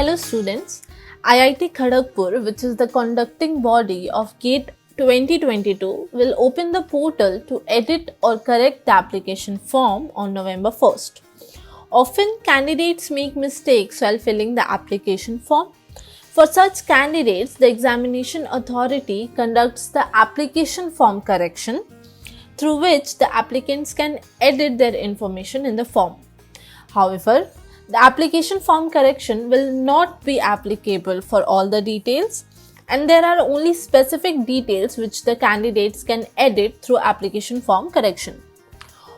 Hello students, IIT Kharagpur, which is the conducting body of GATE 2022, will open the portal to edit or correct the application form on November 1st. Often candidates make mistakes while filling the application form. For such candidates, the examination authority conducts the application form correction, through which the applicants can edit their information in the form. However, the application form correction will not be applicable for all the details, and there are only specific details which the candidates can edit through application form correction.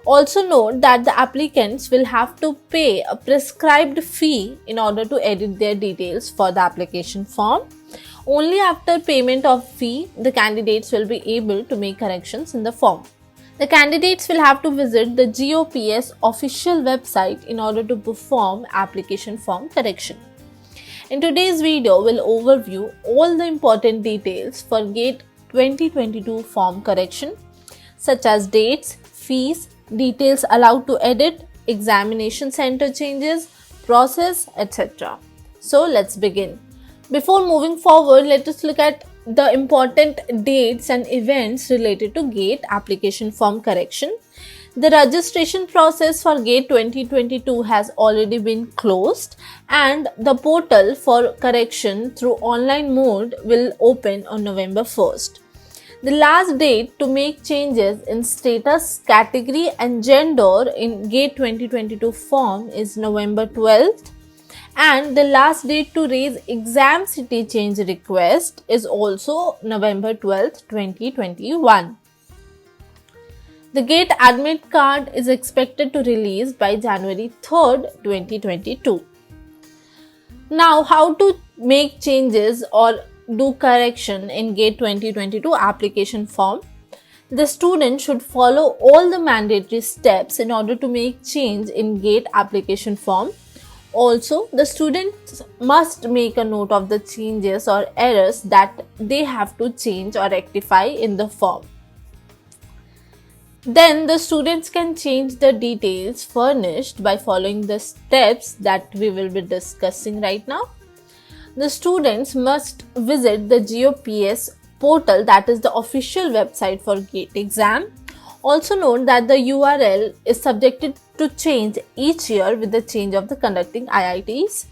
Also note that the applicants will have to pay a prescribed fee in order to edit their details for the application form. Only after payment of fee, the candidates will be able to make corrections in the form. The candidates will have to visit the GOPS official website in order to perform application form correction. In today's video, we'll overview all the important details for GATE 2022 form correction, such as dates, fees, details allowed to edit, examination center changes, process, etc. So let's begin. Before moving forward, let us look at the important dates and events related to GATE application form correction. The registration process for GATE 2022 has already been closed, and the portal for correction through online mode will open on November 1st. The last date to make changes in status, category and gender in GATE 2022 form is November 12th. And the last date to raise exam city change request is also November 12th, 2021. The GATE admit card is expected to release by January 3rd, 2022. Now, how to make changes or do correction in GATE 2022 application form? The student should follow all the mandatory steps in order to make change in GATE application form. Also, the students must make a note of the changes or errors that they have to change or rectify in the form. Then the students can change the details furnished by following the steps that we will be discussing right now. The students must visit the GOPS portal, that is the official website for GATE exam. Also note that the URL is subjected to change each year with the change of the conducting IITs.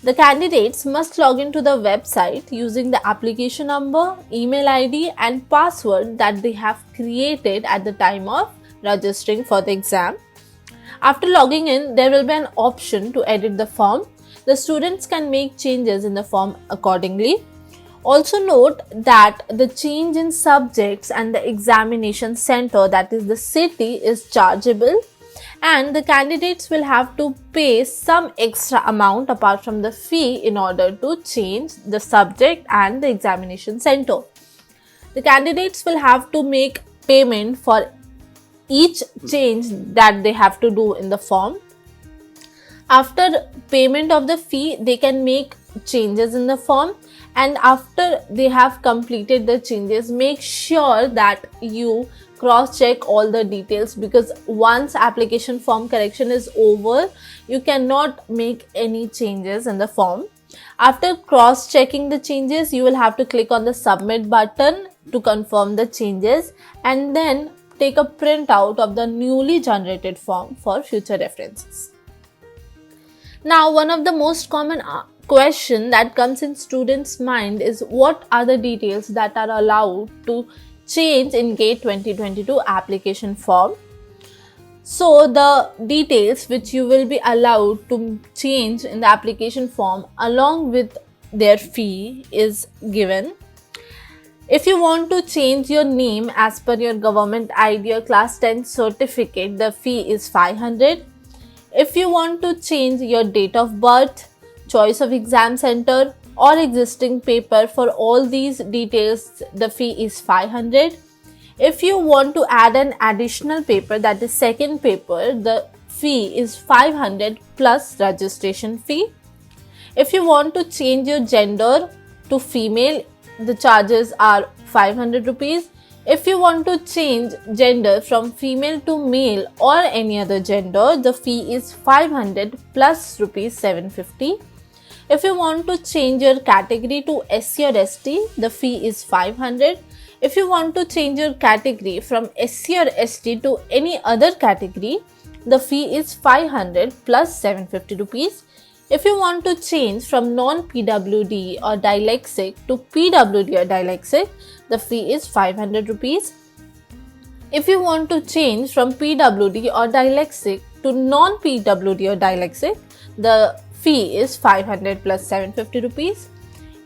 The candidates must log into the website using the application number, email ID and password that they have created at the time of registering for the exam. After logging in, there will be an option to edit the form. The students can make changes in the form accordingly. Also note that the change in subjects and the examination center, that is the city, is chargeable, and the candidates will have to pay some extra amount apart from the fee in order to change the subject and the examination center. The candidates will have to make payment for each change that they have to do in the form. After payment of the fee, they can make changes in the form, and after they have completed the changes, make sure that you cross check all the details, because once application form correction is over, you cannot make any changes in the form. After cross checking the changes, you will have to click on the submit button to confirm the changes, and then take a printout of the newly generated form for future references. Now, one of the most common question that comes in students' mind is what are the details that are allowed to change in GATE 2022 application form. So, the details which you will be allowed to change in the application form along with their fee is given. If you want to change your name as per your government ID or class 10 certificate, the fee is 500. If you want to change your date of birth, choice of exam center or existing paper, for all these details the fee is 500. If you want to add an additional paper, that is second paper, the fee is 500 plus registration fee. If you want to change your gender to female, the charges are 500 rupees. If you want to change gender from female to male or any other gender, the fee is 500 plus rupees 750. If you want to change your category to SC or ST, the fee is 500. If you want to change your category from SC or ST to any other category, the fee is 500 plus 750 rupees. If you want to change from non-PWD or dyslexic to PWD or dyslexic, the fee is 500 rupees. If you want to change from PWD or dyslexic to non-PWD or dyslexic, the fee is 500 plus 750 rupees.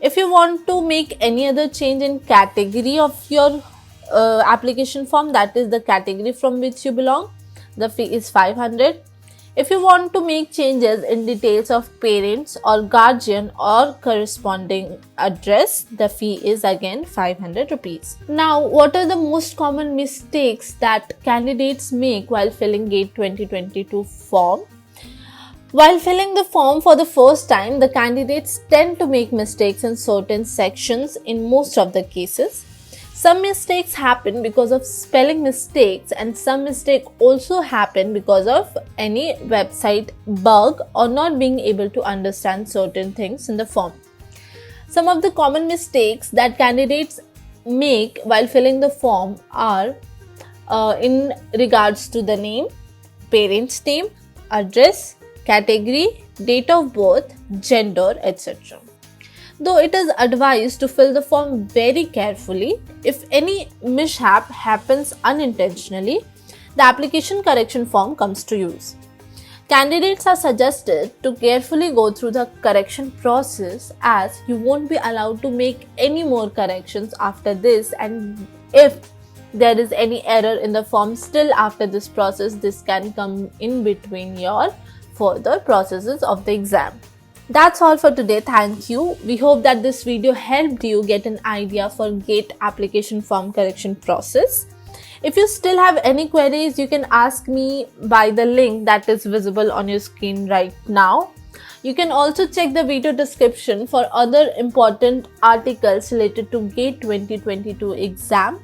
If you want to make any other change in category of your application form, that is the category from which you belong, the fee is 500. If you want to make changes in details of parents or guardian or corresponding address, the fee is again 500 rupees. Now, what are the most common mistakes that candidates make while filling GATE 2022 form? While filling the form for the first time, the candidates tend to make mistakes in certain sections in most of the cases. Some mistakes happen because of spelling mistakes, and some mistakes also happen because of any website bug or not being able to understand certain things in the form. Some of the common mistakes that candidates make while filling the form are in regards to the name, parent's name, address, category, date of birth, gender, etc. Though it is advised to fill the form very carefully, if any mishap happens unintentionally, the application correction form comes to use. Candidates are suggested to carefully go through the correction process, as you won't be allowed to make any more corrections after this, and if there is any error in the form still after this process, this can come in between your further processes of the exam. That's all for today. Thank you. We hope that this video helped you get an idea for GATE application form correction process. If you still have any queries, you can ask me by the link that is visible on your screen right now. You can also check the video description for other important articles related to GATE 2022 exam.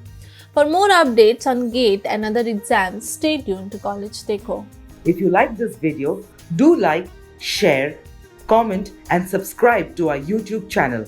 For more updates on GATE and other exams, stay tuned to College Dekho. If you like this video, do like, share, comment and subscribe to our YouTube channel.